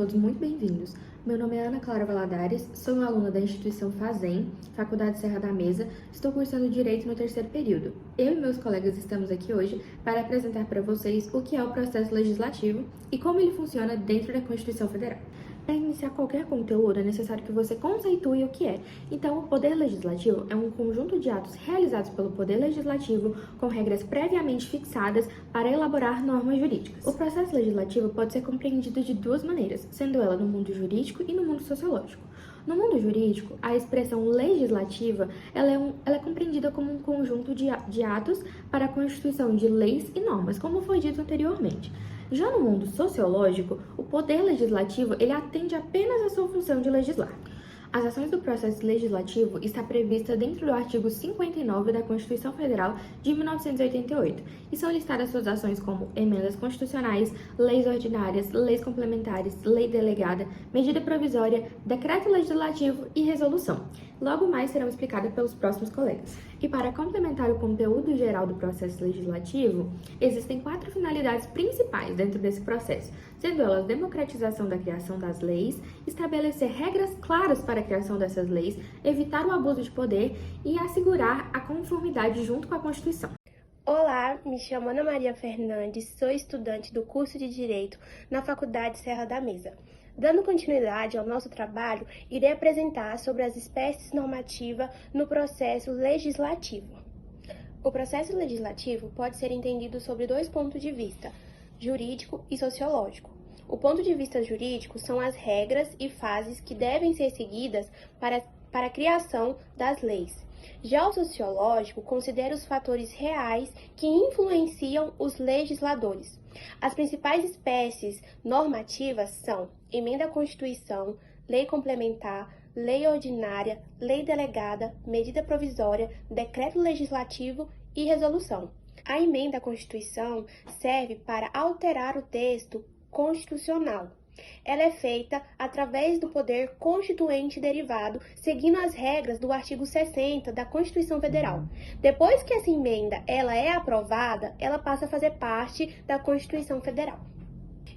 todos muito bem-vindos. Meu nome é Ana Clara Valadares, sou uma aluna da instituição FASEM, Faculdade Serra da Mesa, estou cursando Direito no terceiro período. Eu e meus colegas estamos aqui hoje para apresentar para vocês o que é o processo legislativo e como ele funciona dentro da Constituição Federal. Para iniciar qualquer conteúdo, é necessário que você conceitue o que é. Então, o Poder Legislativo é um conjunto de atos realizados pelo Poder Legislativo com regras previamente fixadas para elaborar normas jurídicas. O processo legislativo pode ser compreendido de duas maneiras, sendo ela no mundo jurídico e no mundo sociológico. No mundo jurídico, a expressão legislativa ela é compreendida como um conjunto de atos para a constituição de leis e normas, como foi dito anteriormente. Já no mundo sociológico, o poder legislativo ele atende apenas à sua função de legislar. As ações do processo legislativo está prevista dentro do artigo 59 da Constituição Federal de 1988 e são listadas suas ações como emendas constitucionais, leis ordinárias, leis complementares, lei delegada, medida provisória, decreto legislativo e resolução. Logo mais serão explicadas pelos próximos colegas. E para complementar o conteúdo geral do processo legislativo, existem 4 finalidades principais dentro desse processo, sendo elas democratização da criação das leis, estabelecer regras claras para a criação dessas leis, evitar o abuso de poder e assegurar a conformidade junto com a Constituição. Olá, me chamo Ana Maria Fernandes, sou estudante do curso de Direito na Faculdade Serra da Mesa. Dando continuidade ao nosso trabalho, irei apresentar sobre as espécies normativas no processo legislativo. O processo legislativo pode ser entendido sobre 2 pontos de vista, jurídico e sociológico. O ponto de vista jurídico são as regras e fases que devem ser seguidas para a criação das leis. Já o sociológico considera os fatores reais que influenciam os legisladores. As principais espécies normativas são emenda à Constituição, lei complementar, lei ordinária, lei delegada, medida provisória, decreto legislativo e resolução. A emenda à Constituição serve para alterar o texto constitucional. Ela é feita através do poder constituinte derivado, seguindo as regras do artigo 60 da Constituição Federal. Depois que essa emenda ela é aprovada, ela passa a fazer parte da Constituição Federal.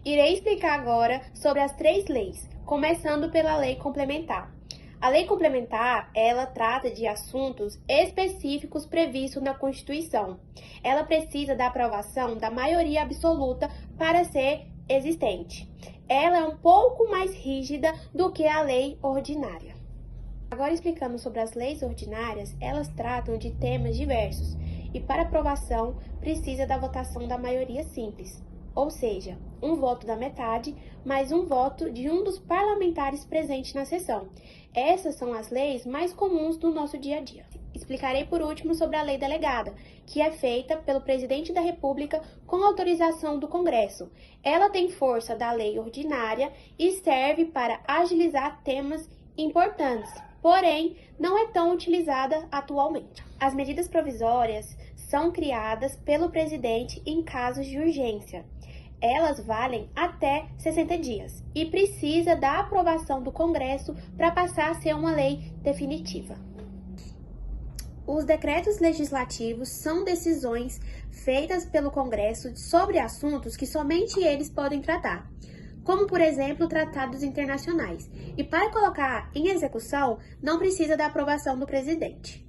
Irei explicar agora sobre as 3 leis, começando pela lei complementar. A lei complementar, ela trata de assuntos específicos previstos na Constituição. Ela precisa da aprovação da maioria absoluta para ser existente. Ela é um pouco mais rígida do que a lei ordinária. Agora explicando sobre as leis ordinárias, elas tratam de temas diversos e para aprovação precisa da votação da maioria simples, ou seja, um voto da metade mais um voto de um dos parlamentares presentes na sessão. Essas são as leis mais comuns do nosso dia a dia. Explicarei por último sobre a lei delegada, que é feita pelo presidente da República com autorização do Congresso. Ela tem força da lei ordinária e serve para agilizar temas importantes, porém não é tão utilizada atualmente. As medidas provisórias são criadas pelo presidente em casos de urgência. Elas valem até 60 dias e precisa da aprovação do Congresso para passar a ser uma lei definitiva. Os decretos legislativos são decisões feitas pelo Congresso sobre assuntos que somente eles podem tratar, como, por exemplo, tratados internacionais. E para colocar em execução, não precisa da aprovação do presidente.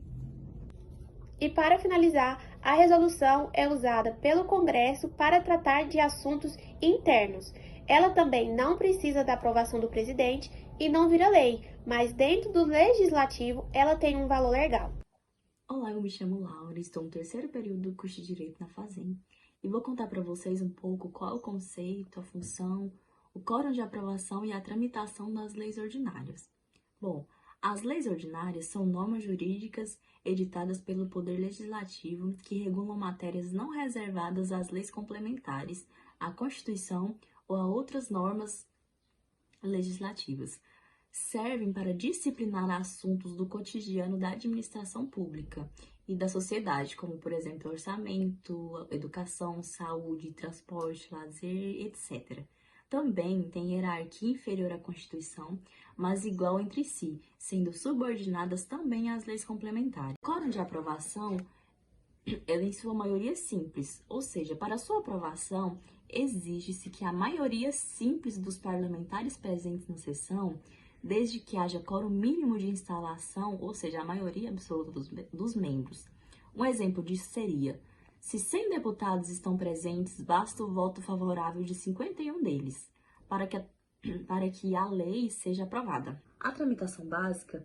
E para finalizar, a resolução é usada pelo Congresso para tratar de assuntos internos. Ela também não precisa da aprovação do presidente e não vira lei, mas dentro do legislativo ela tem um valor legal. Olá, eu me chamo Laura, estou no terceiro período do curso de Direito na FASEM e vou contar para vocês um pouco qual é o conceito, a função, o quórum de aprovação e a tramitação das leis ordinárias. Bom, as leis ordinárias são normas jurídicas editadas pelo Poder Legislativo que regulam matérias não reservadas às leis complementares, à Constituição ou a outras normas legislativas. Servem para disciplinar assuntos do cotidiano da administração pública e da sociedade, como, por exemplo, orçamento, educação, saúde, transporte, lazer, etc. Também tem hierarquia inferior à Constituição, mas igual entre si, sendo subordinadas também às leis complementares. O quórum de aprovação ela em sua maioria simples, ou seja, para sua aprovação, exige-se que a maioria simples dos parlamentares presentes na sessão, desde que haja quórum mínimo de instalação, ou seja, a maioria absoluta dos membros. Um exemplo disso seria: se 100 deputados estão presentes, basta o voto favorável de 51 deles para que a lei seja aprovada. A tramitação básica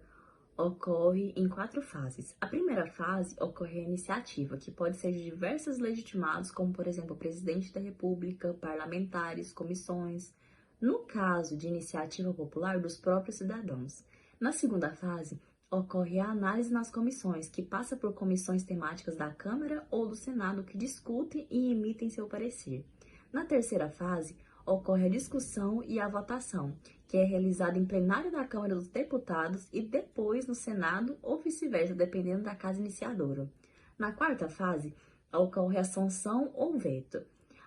ocorre em 4 fases. A primeira fase ocorre a iniciativa, que pode ser de diversos legitimados, como, por exemplo, o presidente da República, parlamentares, comissões. No caso de iniciativa popular, dos próprios cidadãos. Na segunda fase, ocorre a análise nas comissões, que passa por comissões temáticas da Câmara ou do Senado que discutem e emitem seu parecer. Na terceira fase, ocorre a discussão e a votação, que é realizada em plenário da Câmara dos Deputados e depois no Senado ou vice-versa, dependendo da casa iniciadora. Na quarta fase, ocorre a sanção ou veto.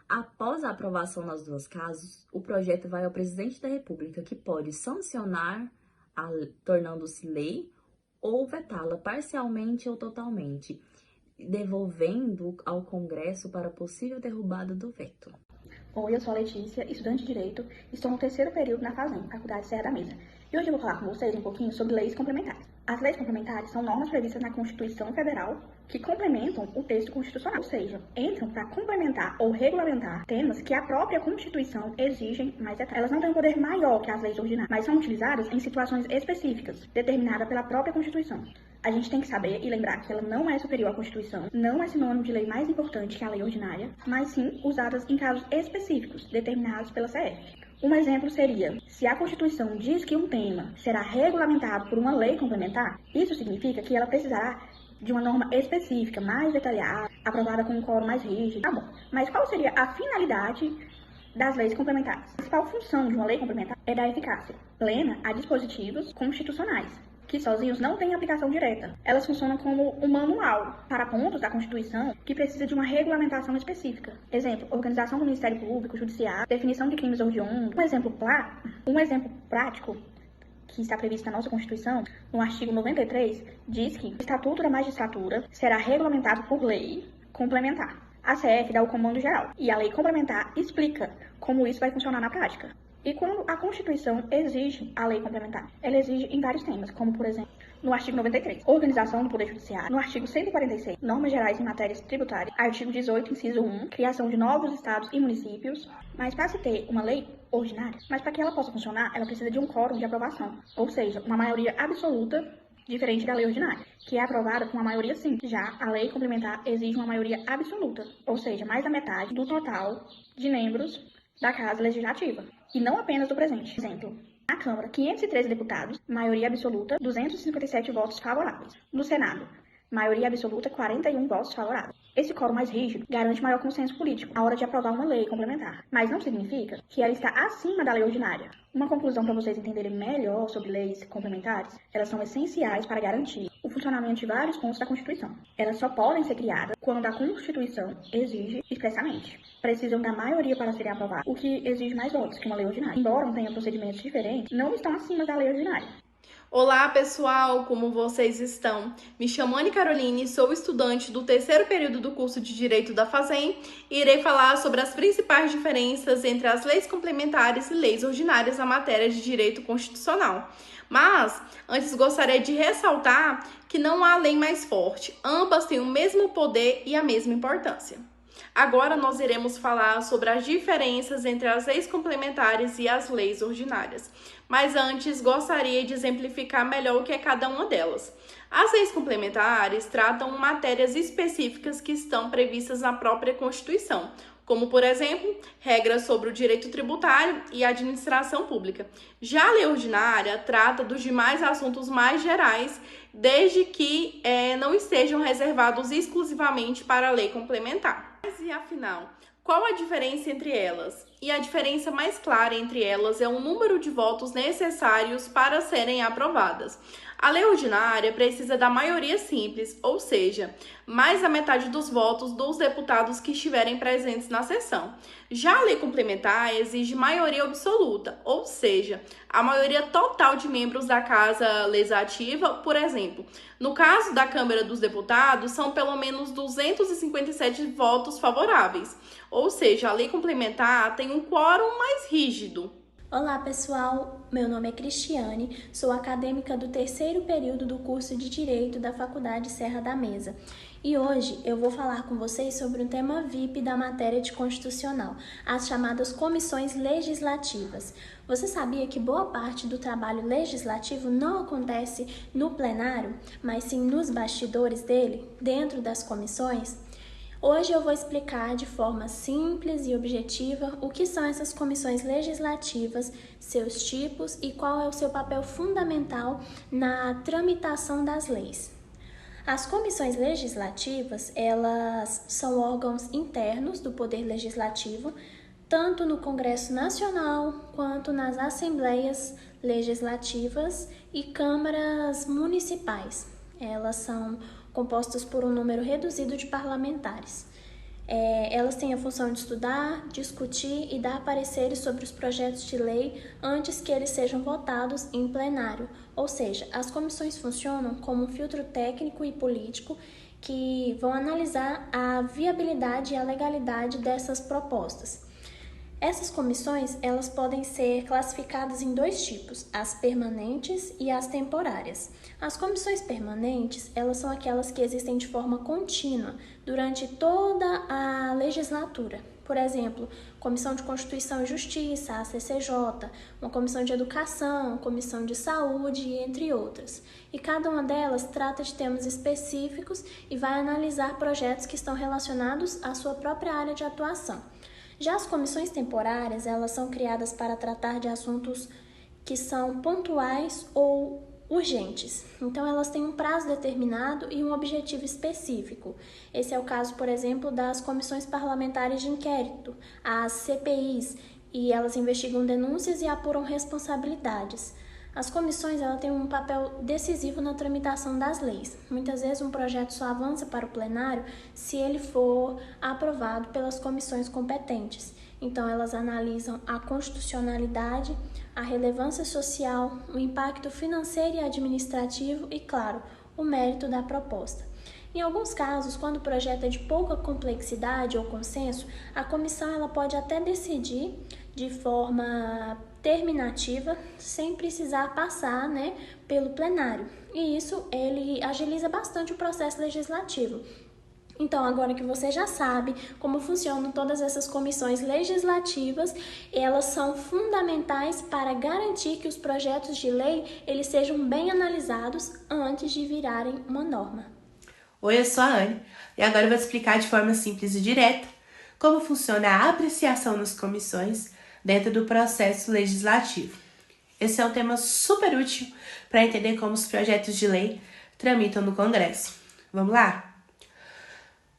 Após a aprovação nas duas casas, o projeto vai ao presidente da República, que pode sancionar, tornando-se lei, ou vetá-la parcialmente ou totalmente, devolvendo ao Congresso para possível derrubada do veto. Oi, eu sou a Letícia, estudante de Direito, estou no 3º período na FASEM, Faculdade Serra da Mesa. E hoje eu vou falar com vocês um pouquinho sobre leis complementares. As leis complementares são normas previstas na Constituição Federal que complementam o texto constitucional, ou seja, entram para complementar ou regulamentar temas que a própria Constituição exigem mais detalhes. Elas não têm um poder maior que as leis ordinárias, mas são utilizadas em situações específicas, determinadas pela própria Constituição. A gente tem que saber e lembrar que ela não é superior à Constituição, não é sinônimo de lei mais importante que a lei ordinária, mas sim usadas em casos específicos, determinados pela CF. Um exemplo seria: se a Constituição diz que um tema será regulamentado por uma lei complementar, isso significa que ela precisará de uma norma específica, mais detalhada, aprovada com um quórum mais rígido. Tá bom, mas qual seria a finalidade das leis complementares? A principal função de uma lei complementar é dar eficácia plena a dispositivos constitucionais, que sozinhos não têm aplicação direta. Elas funcionam como um manual para pontos da Constituição que precisa de uma regulamentação específica. Exemplo, organização do Ministério Público, Judiciário, definição de crimes hediondos. Um exemplo prático que está previsto na nossa Constituição, no artigo 93, diz que o Estatuto da Magistratura será regulamentado por lei complementar. A CF dá o comando geral e a lei complementar explica como isso vai funcionar na prática. E quando a Constituição exige a lei complementar, ela exige em vários temas, como, por exemplo, no artigo 93, organização do Poder Judiciário, no artigo 146, normas gerais em matérias tributárias, artigo 18, inciso 1, criação de novos estados e municípios. Mas para se ter uma lei ordinária, mas para que ela possa funcionar, ela precisa de um quórum de aprovação, ou seja, uma maioria absoluta, diferente da lei ordinária, que é aprovada com uma maioria simples. Já a lei complementar exige uma maioria absoluta, ou seja, mais da metade do total de membros da Casa Legislativa, e não apenas do presente. Exemplo, na Câmara, 513 deputados, maioria absoluta, 257 votos favoráveis. No Senado, maioria absoluta, 41 votos favoráveis. Esse quórum mais rígido garante maior consenso político na hora de aprovar uma lei complementar, mas não significa que ela está acima da lei ordinária. Uma conclusão para vocês entenderem melhor sobre leis complementares: elas são essenciais para garantir o funcionamento de vários pontos da Constituição. Elas só podem ser criadas quando a Constituição exige expressamente. Precisam da maioria para serem aprovadas, o que exige mais votos que uma lei ordinária. Embora tenham procedimentos diferentes, não estão acima da lei ordinária. Olá pessoal, como vocês estão? Me chamo Anne Caroline, sou estudante do 3º período do curso de Direito da FASEM e irei falar sobre as principais diferenças entre as leis complementares e leis ordinárias na matéria de direito constitucional. Mas, antes gostaria de ressaltar que não há lei mais forte, ambas têm o mesmo poder e a mesma importância. Agora nós iremos falar sobre as diferenças entre as leis complementares e as leis ordinárias. Mas antes, gostaria de exemplificar melhor o que é cada uma delas. As leis complementares tratam matérias específicas que estão previstas na própria Constituição, como, por exemplo, regras sobre o direito tributário e a administração pública. Já a lei ordinária trata dos demais assuntos mais gerais, desde que não estejam reservados exclusivamente para a lei complementar. Mas e afinal, qual a diferença entre elas? E a diferença mais clara entre elas é o número de votos necessários para serem aprovadas. A lei ordinária precisa da maioria simples, ou seja, mais da metade dos votos dos deputados que estiverem presentes na sessão. Já a lei complementar exige maioria absoluta, ou seja, a maioria total de membros da Casa Legislativa, por exemplo. No caso da Câmara dos Deputados, são pelo menos 257 votos favoráveis, ou seja, a lei complementar tem um quórum mais rígido. Olá pessoal, meu nome é Cristiane, sou acadêmica do terceiro período do curso de Direito da Faculdade Serra da Mesa e hoje eu vou falar com vocês sobre um tema VIP da matéria de Constitucional, as chamadas comissões legislativas. Você sabia que boa parte do trabalho legislativo não acontece no plenário, mas sim nos bastidores dele, dentro das comissões? Hoje eu vou explicar de forma simples e objetiva o que são essas comissões legislativas, seus tipos e qual é o seu papel fundamental na tramitação das leis. As comissões legislativas, elas são órgãos internos do Poder Legislativo, tanto no Congresso Nacional quanto nas Assembleias Legislativas e câmaras municipais. Elas são compostas por um número reduzido de parlamentares. Elas têm a função de estudar, discutir e dar pareceres sobre os projetos de lei antes que eles sejam votados em plenário. Ou seja, as comissões funcionam como um filtro técnico e político que vão analisar a viabilidade e a legalidade dessas propostas. Essas comissões, elas podem ser classificadas em dois tipos, as permanentes e as temporárias. As comissões permanentes, elas são aquelas que existem de forma contínua durante toda a legislatura. Por exemplo, Comissão de Constituição e Justiça, a CCJ, uma comissão de educação, comissão de saúde, entre outras. E cada uma delas trata de temas específicos e vai analisar projetos que estão relacionados à sua própria área de atuação. Já as comissões temporárias, elas são criadas para tratar de assuntos que são pontuais ou urgentes. Então, elas têm um prazo determinado e um objetivo específico. Esse é o caso, por exemplo, das comissões parlamentares de inquérito, as CPIs, e elas investigam denúncias e apuram responsabilidades. As comissões, elas têm um papel decisivo na tramitação das leis. Muitas vezes um projeto só avança para o plenário se ele for aprovado pelas comissões competentes. Então, elas analisam a constitucionalidade, a relevância social, o impacto financeiro e administrativo e, claro, o mérito da proposta. Em alguns casos, quando o projeto é de pouca complexidade ou consenso, a comissão ela pode até decidir de forma terminativa, sem precisar passar, pelo plenário. E isso ele agiliza bastante o processo legislativo. Então, agora que você já sabe como funcionam todas essas comissões legislativas, elas são fundamentais para garantir que os projetos de lei eles sejam bem analisados antes de virarem uma norma. Oi, eu sou a Anne e agora eu vou explicar de forma simples e direta como funciona a apreciação nas comissões dentro do processo legislativo. Esse é um tema super útil para entender como os projetos de lei tramitam no Congresso. Vamos lá?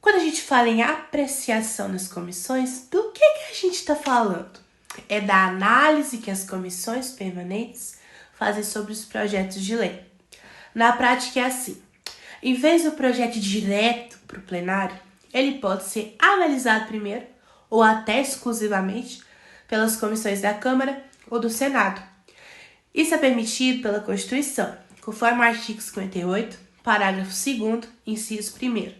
Quando a gente fala em apreciação nas comissões, do que a gente está falando? É da análise que as comissões permanentes fazem sobre os projetos de lei. Na prática é assim. Em vez do projeto direto para o plenário, ele pode ser analisado primeiro ou até exclusivamente pelas comissões da Câmara ou do Senado. Isso é permitido pela Constituição, conforme o artigo 58, parágrafo 2º, inciso 1º.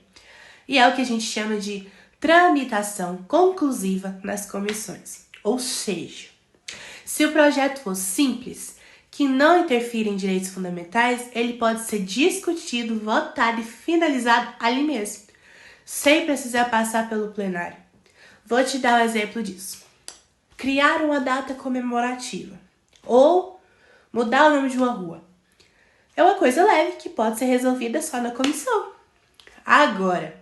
E é o que a gente chama de tramitação conclusiva nas comissões. Ou seja, se o projeto for simples, que não interfere em direitos fundamentais, ele pode ser discutido, votado e finalizado ali mesmo, sem precisar passar pelo plenário. Vou te dar um exemplo disso. Criar uma data comemorativa ou mudar o nome de uma rua. É uma coisa leve que pode ser resolvida só na comissão. Agora,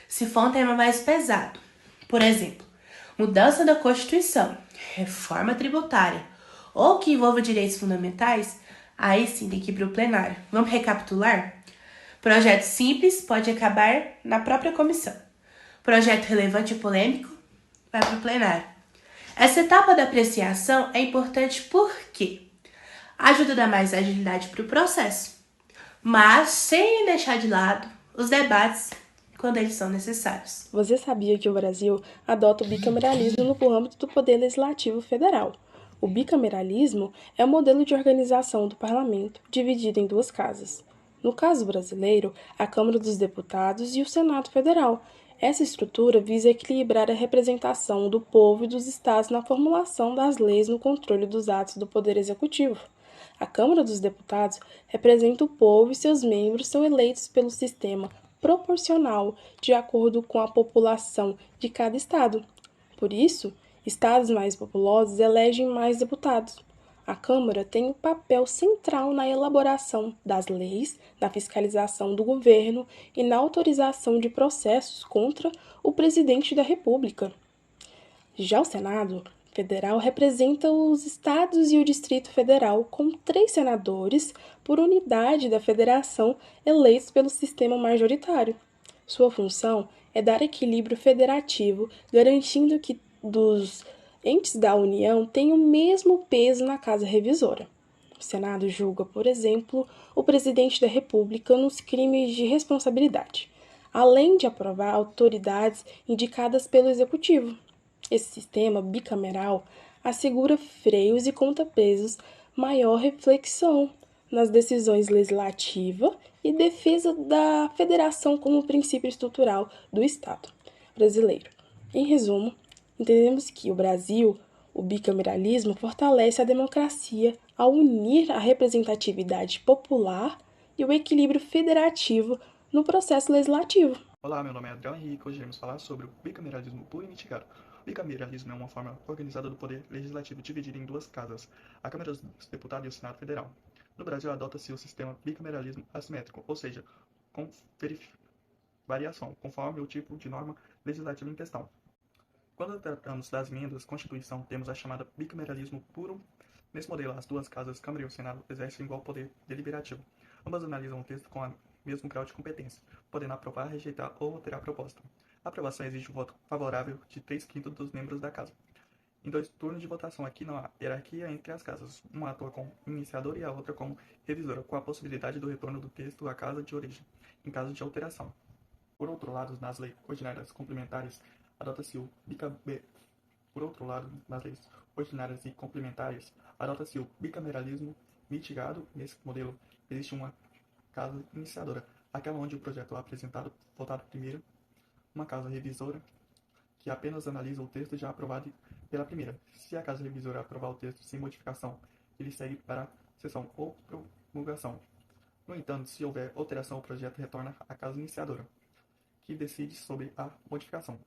se for um tema mais pesado, por exemplo, mudança da Constituição, reforma tributária ou que envolva direitos fundamentais, aí sim tem que ir para o plenário. Vamos recapitular? Projeto simples pode acabar na própria comissão. Projeto relevante e polêmico vai para o plenário. Essa etapa da apreciação é importante porque ajuda a dar mais agilidade para o processo. mas sem deixar de lado os debates quando eles são necessários. Você sabia que o Brasil adota o bicameralismo no âmbito do Poder Legislativo Federal? O bicameralismo é o modelo de organização do parlamento dividido em duas casas. No caso brasileiro, a Câmara dos Deputados e o Senado Federal. Essa estrutura visa equilibrar a representação do povo e dos estados na formulação das leis no controle dos atos do Poder Executivo. A Câmara dos Deputados representa o povo e seus membros são eleitos pelo sistema proporcional de acordo com a população de cada estado. Por isso, estados mais populosos elegem mais deputados. A Câmara tem um papel central na elaboração das leis, na fiscalização do governo e na autorização de processos contra o presidente da República. Já o Senado Federal representa os estados e o Distrito Federal com 3 senadores por unidade da federação eleitos pelo sistema majoritário. Sua função é dar equilíbrio federativo, garantindo que dos entes da União têm o mesmo peso na Casa Revisora. O Senado julga, por exemplo, o presidente da República nos crimes de responsabilidade, além de aprovar autoridades indicadas pelo Executivo. Esse sistema bicameral assegura freios e contrapesos, maior reflexão nas decisões legislativas e defesa da federação como princípio estrutural do Estado brasileiro. Em resumo, entendemos que o bicameralismo fortalece a democracia ao unir a representatividade popular e o equilíbrio federativo no processo legislativo. Olá, meu nome é Adriel Henrique. Hoje vamos falar sobre o bicameralismo puro e mitigado. O bicameralismo é uma forma organizada do poder legislativo dividido em 2 casas, a Câmara dos Deputados e o Senado Federal. No Brasil, adota-se o sistema bicameralismo assimétrico, ou seja, com variação, conforme o tipo de norma legislativa em questão. Quando tratamos das emendas à Constituição, temos a chamada bicameralismo puro. Nesse modelo, as 2 casas, Câmara e o Senado, exercem igual poder deliberativo. Ambas analisam o texto com o mesmo grau de competência, podendo aprovar, rejeitar ou alterar a proposta. A aprovação exige um voto favorável de 3/5 dos membros da casa. Em 2 turnos de votação, aqui não há hierarquia entre as casas. Uma atua como iniciadora e a outra como revisora, com a possibilidade do retorno do texto à casa de origem, em caso de alteração. Por outro lado, nas leis ordinárias complementares, adota-se o bicameralismo mitigado. Nesse modelo, existe uma casa iniciadora, aquela onde o projeto é apresentado, votado primeiro, uma casa revisora, que apenas analisa o texto já aprovado pela primeira. Se a casa revisora aprovar o texto sem modificação, ele segue para a sessão ou promulgação. No entanto, se houver alteração, o projeto retorna à casa iniciadora, que decide sobre a modificação.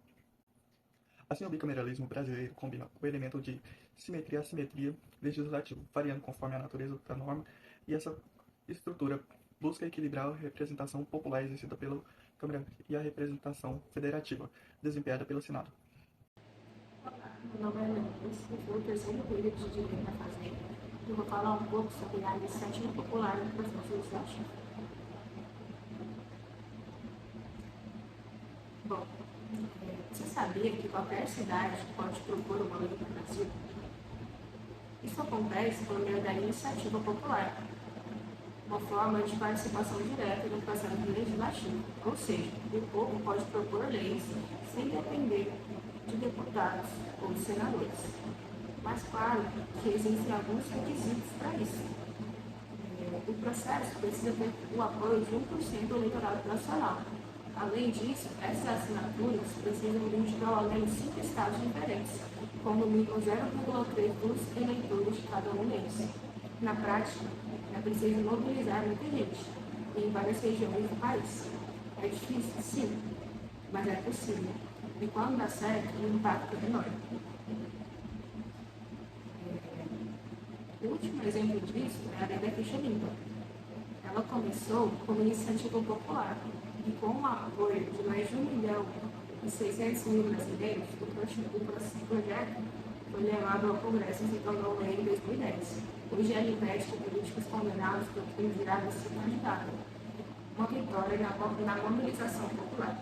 Assim, o bicameralismo brasileiro combina o elemento de simetria e assimetria legislativa, variando conforme a natureza da norma, e essa estrutura busca equilibrar a representação popular exercida pela Câmara e a representação federativa, desempenhada pelo Senado. Olá, meu nome é Leandro, eu sou o terceiro período de Direito da Fazenda e vou falar um pouco sobre a iniciativa popular no processo legislativo. Bom, você sabia que qualquer cidade pode propor uma lei no Brasil? Isso acontece por meio da iniciativa popular, uma forma de participação direta no processo legislativo, ou seja, o povo pode propor leis sem depender de deputados ou de senadores. Mas claro que existem alguns requisitos para isso. O processo precisa ter o apoio de 1% do eleitorado nacional. Além disso, essas assinaturas precisam de pelo menos 5 estados diferentes, com no mínimo 0,3 dos eleitores de cada um deles. Na prática, é preciso mobilizar muita gente em várias regiões do país. É difícil? Sim, mas é possível. E quando dá certo, o impacto é enorme. O último exemplo disso é a Lei da Ficha Limpa. Ela começou como iniciativa popular e com o apoio de mais de 1.600.000 brasileiros, o projeto foi levado ao Congresso e se tornou lei em 2010. Hoje ela impede que políticos condenados por crimes graves se candidatem. Uma vitória na mobilização popular.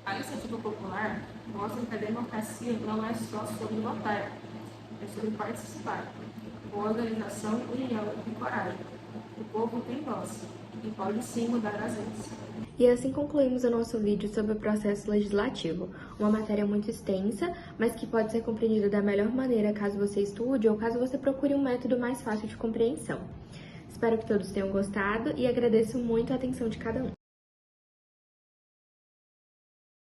A iniciativa popular mostra que a democracia não é só sobre votar, é sobre participar, com organização, união e coragem. O povo tem voz, e pode sim mudar as leis. E assim concluímos o nosso vídeo sobre o processo legislativo, uma matéria muito extensa, mas que pode ser compreendida da melhor maneira caso você estude ou caso você procure um método mais fácil de compreensão. Espero que todos tenham gostado e agradeço muito a atenção de cada um.